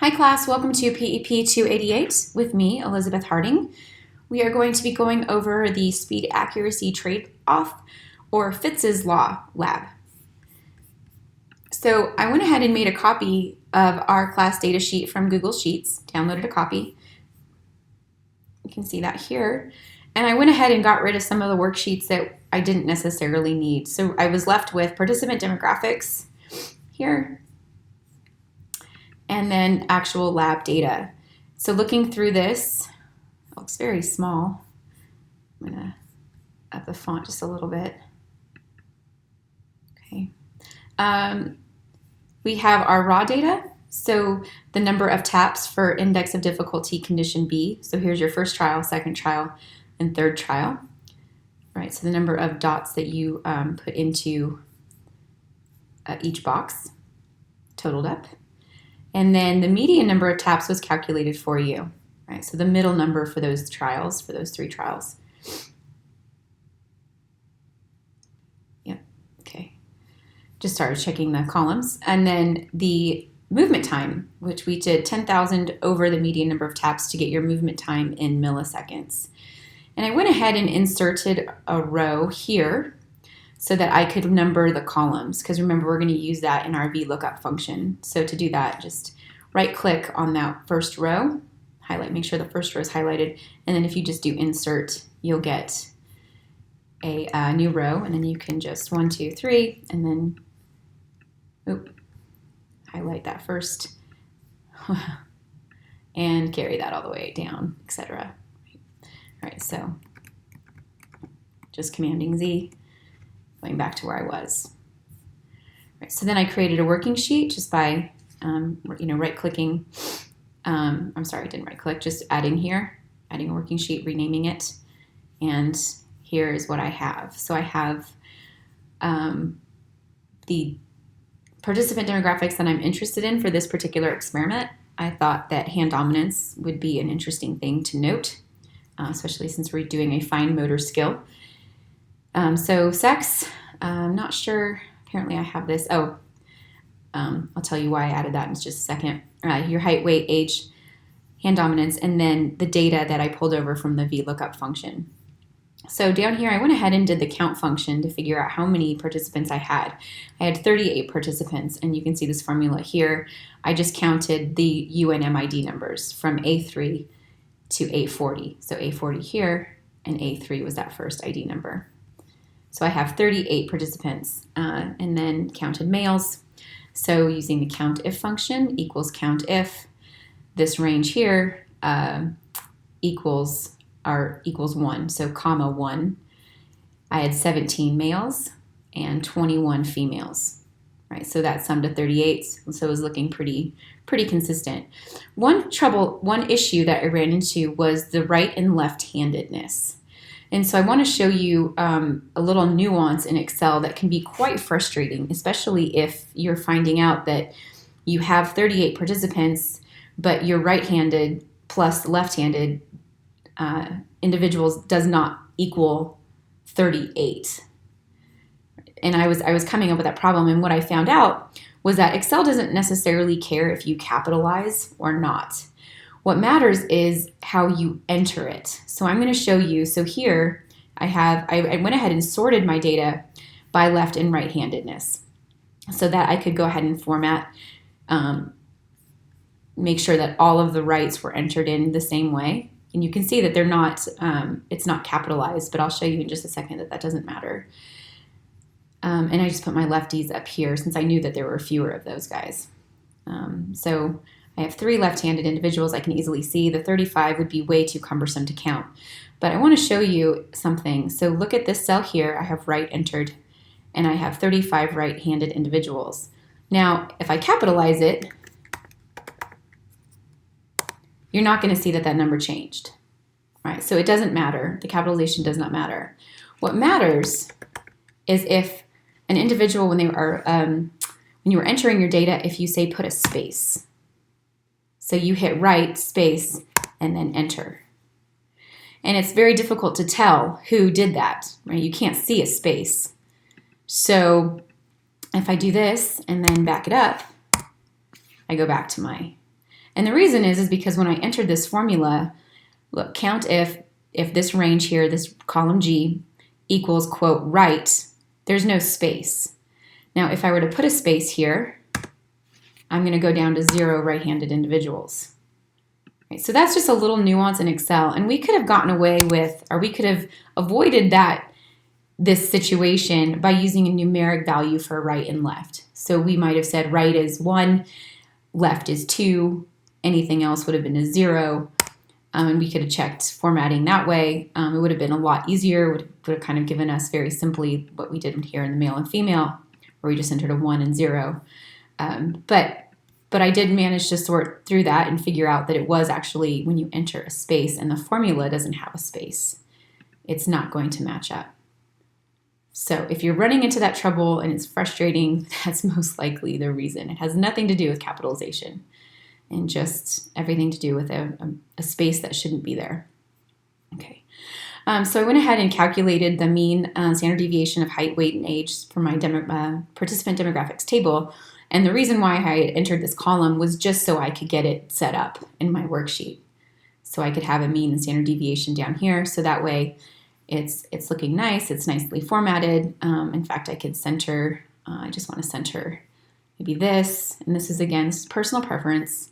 Hi class, welcome to PEP 288 with me, Elizabeth Harding. We are going to be going over the speed accuracy trade-off or Fitz's Law lab. So I went ahead and made a copy of our class data sheet from Google Sheets, downloaded a copy. You can see that here. And I went ahead and got rid of some of the worksheets that I didn't necessarily need. So I was left with participant demographics here, and then actual lab data. So looking through this, it looks very small. I'm gonna up the font just a little bit. Okay. We have our raw data. So the number of taps for index of difficulty condition B. So here's your first trial, second trial, and third trial. All right, so the number of dots that you put into each box, totaled up. And then the median number of taps was calculated for you. Right, so the middle number for those trials, for those three trials. Yep, okay. Just started checking the columns. And then the movement time, which we did 10,000 over the median number of taps to get your movement time in milliseconds. And I went ahead and inserted a row here so that I could number the columns, because remember, we're going to use that in our VLOOKUP function. So to do that, just right click on that first row, highlight, make sure the first row is highlighted, and then if you just do insert, you'll get a new row, and then you can just 1, 2, 3, and then highlight that first and carry that all the way down, etc. All right, so just commanding Z. Going back to where I was. Right, so then I created a working sheet just by, right-clicking. I'm sorry, I didn't right-click, just adding here, adding a working sheet, renaming it, and here is what I have. So I have the participant demographics that I'm interested in for this particular experiment. I thought that hand dominance would be an interesting thing to note, especially since we're doing a fine motor skill. So sex, I'm not sure, apparently I have this. I'll tell you why I added that in just a second. Your height, weight, age, hand dominance, and then the data that I pulled over from the VLOOKUP function. So down here, I went ahead and did the count function to figure out how many participants I had. I had 38 participants, and you can see this formula here. I just counted the UNMID numbers from A3 to A40. So A40 here, and A3 was that first ID number. So I have 38 participants, and then counted males. So using the COUNTIF function equals COUNTIF, this range here equals 1, so comma 1. I had 17 males and 21 females, right? So that summed to 38, so it was looking pretty consistent. One issue that I ran into was the right and left-handedness. And so I want to show you a little nuance in Excel that can be quite frustrating, especially if you're finding out that you have 38 participants, but your right-handed plus left-handed individuals does not equal 38. And I was coming up with that problem, and what I found out was that Excel doesn't necessarily care if you capitalize or not. What matters is how you enter it. So I'm going to show you. So here I went ahead and sorted my data by left and right-handedness so that I could go ahead and format, make sure that all of the rights were entered in the same way. And you can see that they're not, it's not capitalized, but I'll show you in just a second that doesn't matter. And I just put my lefties up here since I knew that there were fewer of those guys. So I have 3 left-handed individuals. I can easily see the 35 would be way too cumbersome to count. But I want to show you something. So look at this cell here. I have right entered, and I have 35 right-handed individuals. Now, if I capitalize it, you're not going to see that number changed, right? So it doesn't matter. The capitalization does not matter. What matters is if an individual, when you were entering your data, if you say put a space. So you hit right, space, and then enter. And it's very difficult to tell who did that, right? You can't see a space. So if I do this and then back it up, I go back to my And the reason is because when I entered this formula, look, count if this range here, this column G, equals, quote, right, there's no space. Now, if I were to put a space here, I'm going to go down to 0 right-handed individuals. Right, so that's just a little nuance in Excel, and we could have gotten away with, or we could have avoided this situation by using a numeric value for right and left. So we might have said right is 1, left is 2, anything else would have been a 0, and we could have checked formatting that way. It would have been a lot easier, would have kind of given us very simply what we did here in the male and female, where we just entered a 1 and 0. But I did manage to sort through that and figure out that it was actually when you enter a space and the formula doesn't have a space, it's not going to match up. So if you're running into that trouble and it's frustrating, that's most likely the reason. It has nothing to do with capitalization and just everything to do with a space that shouldn't be there. Okay. So I went ahead and calculated the mean standard deviation of height, weight, and age for my participant demographics table. And the reason why I entered this column was just so I could get it set up in my worksheet. So I could have a mean and standard deviation down here. So that way it's looking nice. It's nicely formatted. In fact, I could center, I just want to center maybe this. And this is, again, this is personal preference.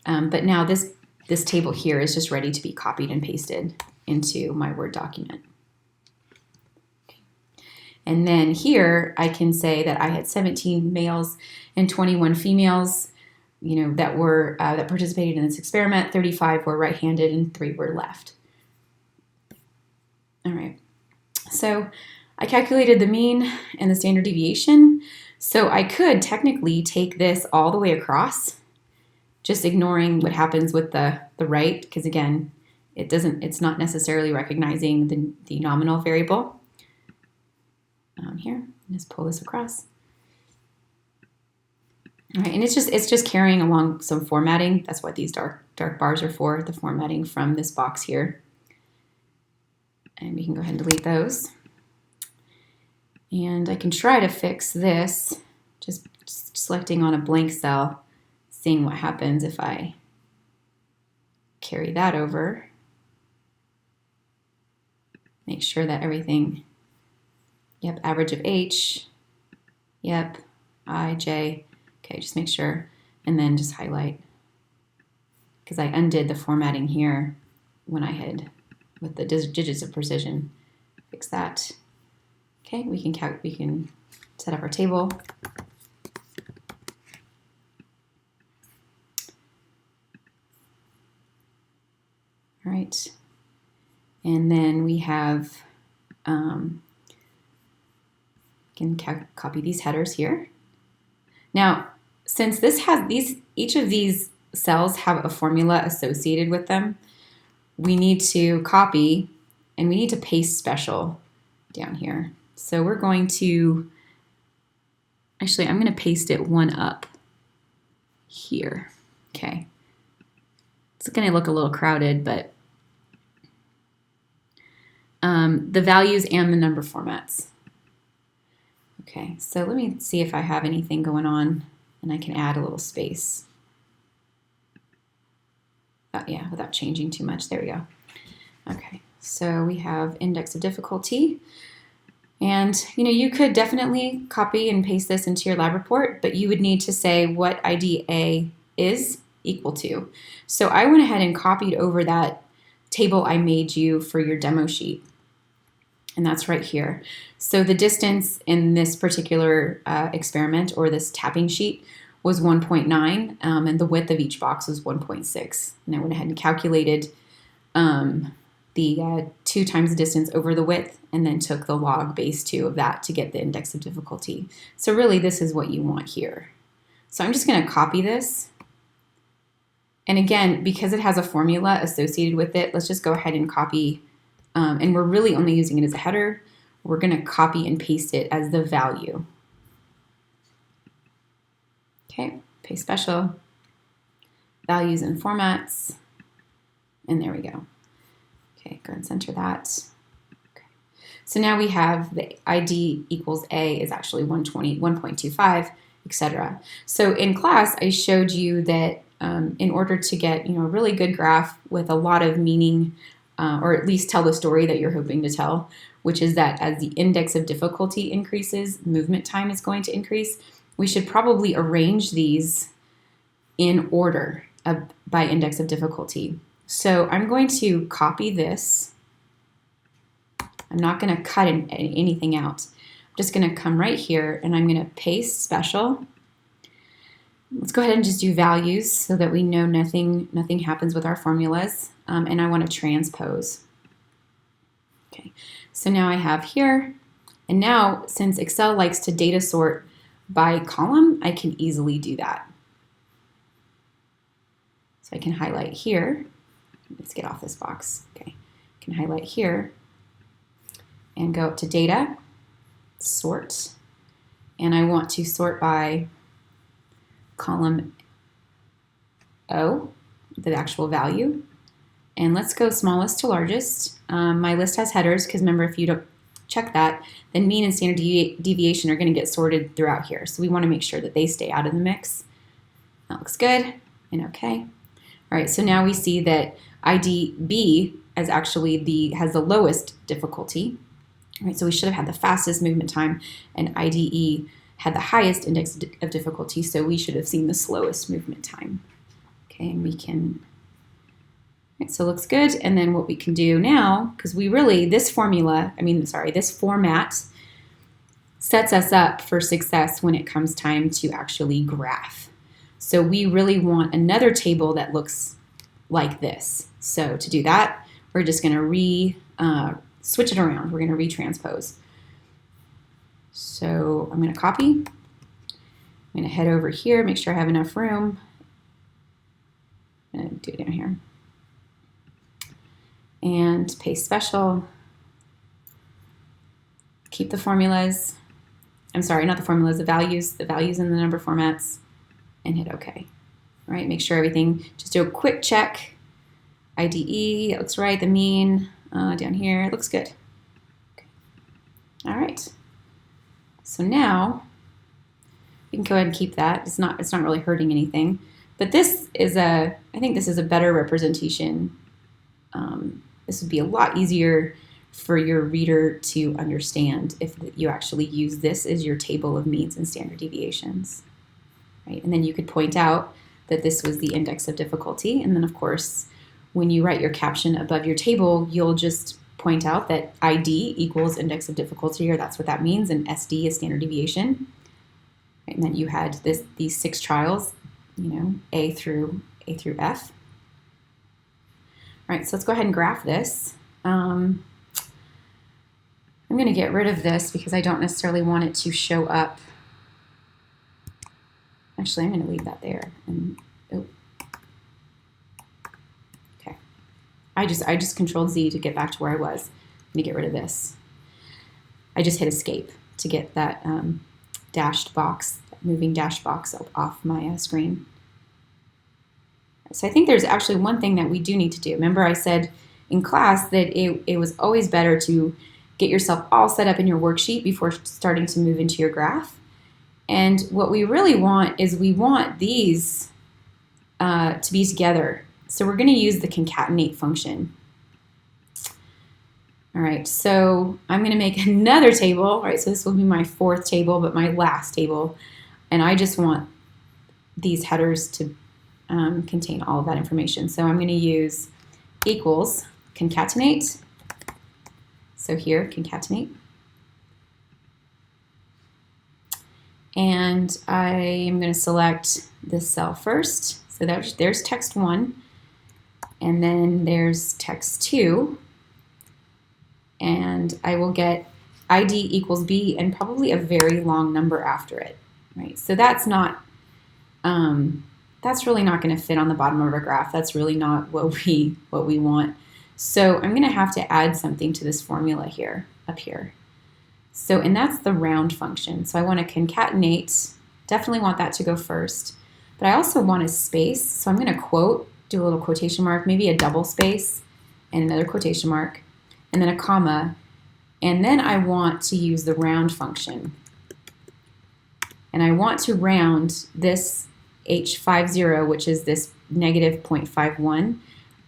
But now this table here is just ready to be copied and pasted into my Word document. And then here I can say that I had 17 males and 21 females, that participated in this experiment. 35 were right-handed and 3 were left. All right. So I calculated the mean and the standard deviation. So I could technically take this all the way across, just ignoring what happens with the right, because again, it's not necessarily recognizing the nominal variable. Here, just pull this across. All right, and it's just carrying along some formatting. That's what these dark bars are for, the formatting from this box here. And we can go ahead and delete those. And I can try to fix this, just selecting on a blank cell, seeing what happens if I carry that over. Make sure that everything, yep, average of H, yep, I, J, okay, just make sure, and then just highlight, because I undid the formatting here when I had, with the digits of precision, fix that. Okay, we can set up our table. All right, and then we have, can copy these headers here. Now, since this has each of these cells have a formula associated with them, we need to copy and we need to paste special down here. So we're going to, actually, I'm going to paste it one up here. Okay. It's going to look a little crowded, but the values and the number formats. Okay, so let me see if I have anything going on and I can add a little space. Yeah, without changing too much. There we go. Okay, so we have index of difficulty. And, you could definitely copy and paste this into your lab report, but you would need to say what IDA is equal to. So I went ahead and copied over that table I made you for your demo sheet. And that's right here. So the distance in this particular experiment, or this tapping sheet, was 1.9, and the width of each box was 1.6. And I went ahead and calculated the 2 times the distance over the width, and then took the log base 2 of that to get the index of difficulty. So really, this is what you want here. So I'm just going to copy this. And again, because it has a formula associated with it, let's just go ahead and copy. And we're really only using it as a header. We're going to copy and paste it as the value. Okay, paste special, values and formats, and there we go. Okay, go and center that. Okay. So now we have the ID equals A is actually 120, 1.25, etc. So in class, I showed you that in order to get, a really good graph with a lot of meaning, or at least tell the story that you're hoping to tell, which is that as the index of difficulty increases, movement time is going to increase. We should probably arrange these in order by index of difficulty. So I'm going to copy this. I'm not going to cut anything out. I'm just going to come right here and I'm going to paste special. Let's go ahead and just do values so that we know nothing happens with our formulas. And I want to transpose. Okay, so now I have here, and now since Excel likes to data sort by column, I can easily do that. So I can highlight here. Let's get off this box. Okay, I can highlight here and go up to data, sort, and I want to sort by column O, the actual value. And let's go smallest to largest. My list has headers because remember, if you don't check that, then mean and standard deviation are going to get sorted throughout here. So we want to make sure that they stay out of the mix. That looks good and okay. All right, so now we see that IDB is actually has the lowest difficulty. All right, so we should have had the fastest movement time, and IDE had the highest index of difficulty, so we should have seen the slowest movement time. Okay, and we can, right, so it looks good. And then what we can do now, because this format sets us up for success when it comes time to actually graph. So we really want another table that looks like this. So to do that, we're just going to switch it around. We're going to retranspose. So I'm going to copy. I'm going to head over here, make sure I have enough room. I'm going to do it down here. And paste special. Keep the formulas. I'm sorry, not the formulas, the values in the number formats, and hit OK. All right, make sure everything, just do a quick check. IDE, it looks right, the mean down here, it looks good. Okay. All right. So now you can go ahead and keep that. It's not really hurting anything. But this is I think this is a better representation. This would be a lot easier for your reader to understand if you actually use this as your table of means and standard deviations. Right? And then you could point out that this was the index of difficulty. And then of course, when you write your caption above your table, you'll just point out that ID equals index of difficulty, or that's what that means, and SD is standard deviation. Right? And then you had these 6 trials, A through F. All right, so let's go ahead and graph this. I'm going to get rid of this because I don't necessarily want it to show up. Actually, I'm going to leave that there. And okay, I just Control Z to get back to where I was. I'm going to get rid of this. I just hit Escape to get that dashed box, that moving dash box off my screen. So I think there's actually one thing that we do need to do. Remember I said in class that it was always better to get yourself all set up in your worksheet before starting to move into your graph. And what we really want is we want these to be together. So we're going to use the concatenate function. All right, so I'm going to make another table. All right, so this will be my 4th table, but my last table. And I just want these headers to contain all of that information. So I'm going to use equals concatenate. So here, concatenate. And I am going to select this cell first. So there's text 1. And then there's text 2. And I will get ID equals B and probably a very long number after it. Right? So that's really not going to fit on the bottom of our graph. That's really not what we want. So I'm going to have to add something to this formula here, up here. So, and that's the round function. So I want to concatenate, definitely want that to go first. But I also want a space. So I'm going to do a little quotation mark, maybe a double space and another quotation mark, and then a comma. And then I want to use the round function. And I want to round this H50, which is this negative 0.51,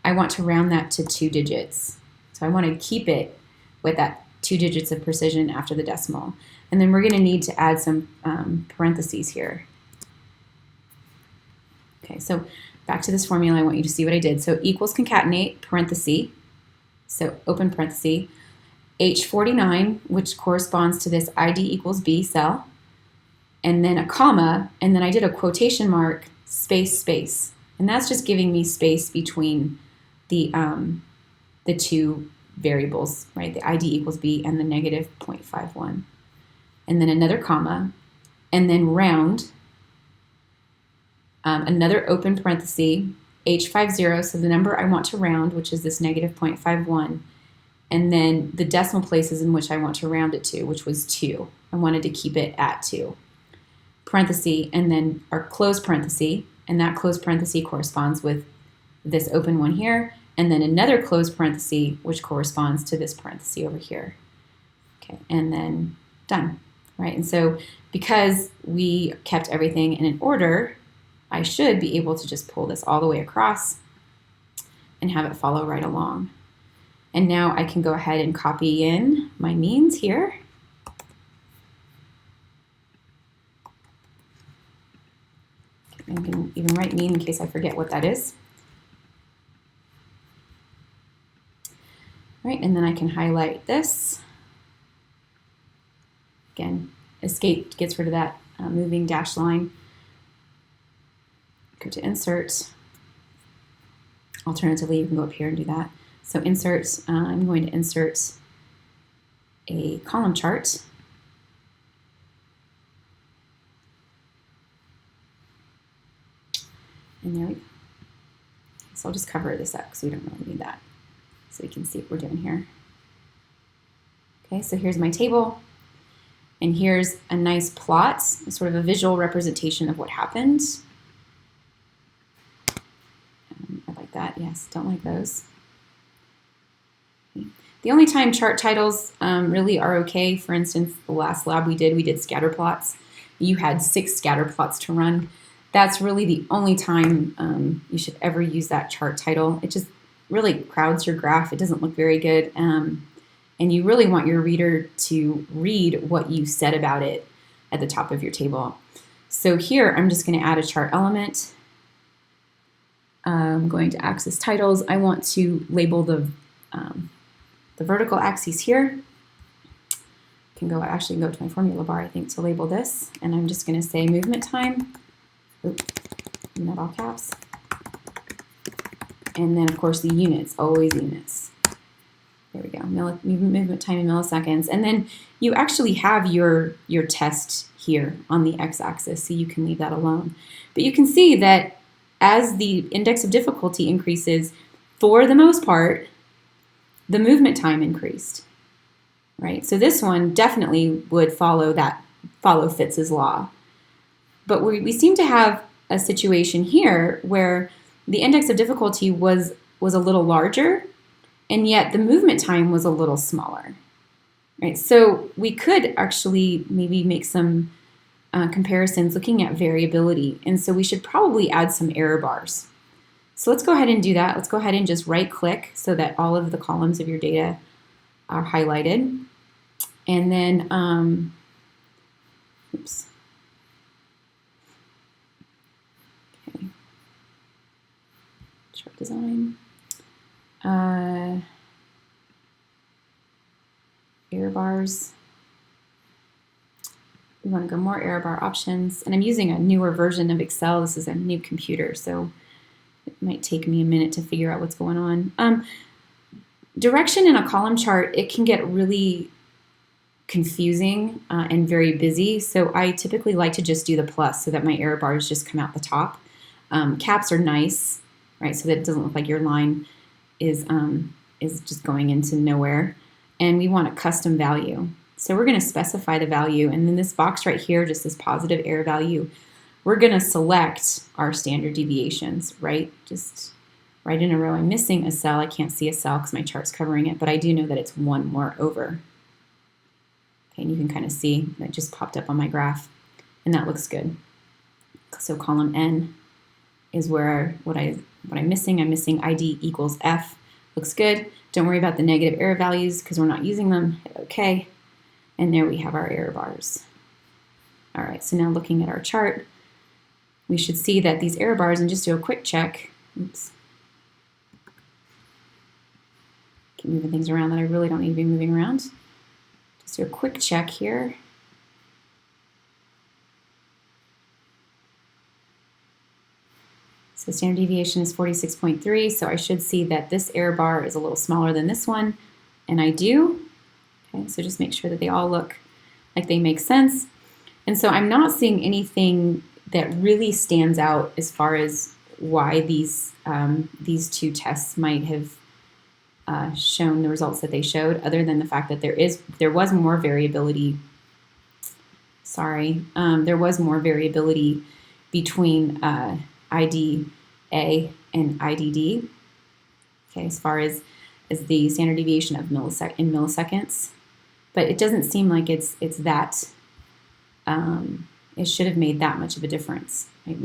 I want to round that to 2 digits. So I want to keep it with that 2 digits of precision after the decimal. And then we're going to need to add some parentheses here. Okay, so back to this formula, I want you to see what I did. So equals concatenate, parenthesis, so open parenthesis, H49, which corresponds to this ID equals B cell, and then a comma, and then I did a quotation mark, space, space. And that's just giving me space between the two variables, right? The ID equals B and the negative 0.51. And then another comma, and then round, another open parenthesis, H50, so the number I want to round, which is this negative 0.51, and then the decimal places in which I want to round it to, which was 2. I wanted to keep it at 2. Parenthesis, and then our close parenthesis, and that close parenthesis corresponds with this open one here, and then another close parenthesis, which corresponds to this parenthesis over here. Okay, and then done, right? And so because we kept everything in an order, I should be able to just pull this all the way across and have it follow right along. And now I can go ahead and copy in my means here. I can even write mean in case I forget what that is. All right, and then I can highlight this. Again, escape gets rid of that moving dash line. Go to insert. Alternatively, you can go up here and do that. So insert, I'm going to insert a column chart. And there we go. So I'll just cover this up because we don't really need that. So we can see what we're doing here. Okay, so here's my table. And here's a nice plot, sort of a visual representation of what happened. I like that, yes, don't like those. The only time chart titles really are okay, for instance, the last lab we did scatter plots. You had 6 scatter plots to run. That's really the only time you should ever use that chart title. It just really crowds your graph. It doesn't look very good. And you really want your reader to read what you said about it at the top of your table. So here, I'm just going to add a chart element. I'm going to axis titles. I want to label the vertical axis here. I can actually go to my formula bar, I think, to label this. And I'm just going to say movement time. Oops, not all caps. And then, of course, the units, always units. There we go, movement time in milliseconds. And then you actually have your test here on the x-axis, so you can leave that alone. But you can see that as the index of difficulty increases, for the most part, the movement time increased, right? So this one definitely would follow Fitz's law. But we seem to have a situation here where the index of difficulty was a little larger, and yet the movement time was a little smaller, right? So we could actually maybe make some comparisons looking at variability, and so we should probably add some error bars. So let's go ahead and do that. Let's go ahead and just right-click so that all of the columns of your data are highlighted. And then, oops. Okay. Chart design. Error bars. We want to go more error bar options. And I'm using a newer version of Excel. This is a new computer, so it might take me a minute to figure out what's going on. Direction in a column chart, it can get really confusing and very busy. So I typically like to just do the plus so that my error bars just come out the top. Caps are nice, right? So that it doesn't look like your line is just going into nowhere. And we want a custom value. So we're going to specify the value. And then this box right here, just this positive error value, we're going to select our standard deviations, right? Just right in a row. I'm missing a cell. I can't see a cell because my chart's covering it, but I do know that it's one more over. Okay, and you can kind of see that just popped up on my graph, and that looks good. So column N is where what I'm missing. I'm missing ID equals F. Looks good. Don't worry about the negative error values because we're not using them. Hit OK. And there we have our error bars. All right, so now looking at our chart, we should see that these error bars, and just do a quick check. Oops. Keep moving things around that I really don't need to be moving around. Just do a quick check here. So standard deviation is 46.3, so I should see that this error bar is a little smaller than this one, and I do. Okay, so just make sure that they all look like they make sense. And so I'm not seeing anything that really stands out as far as why these two tests might have shown the results that they showed, other than the fact that there was more variability. There was more variability between IDA and IDD. Okay, as far as the standard deviation of in milliseconds, but it doesn't seem like it's that. It should have made that much of a difference. Right?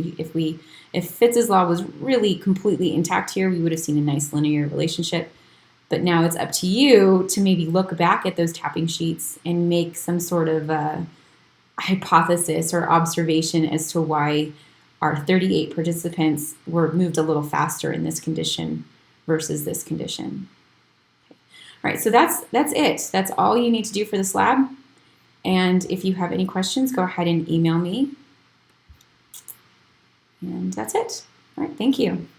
If Fitz's law was really completely intact here, we would have seen a nice linear relationship. But now it's up to you to maybe look back at those tapping sheets and make some sort of hypothesis or observation as to why our 38 participants were moved a little faster in this condition versus this condition. Okay. All right, so that's it. That's all you need to do for this lab. And if you have any questions, go ahead and email me. And that's it. All right, thank you.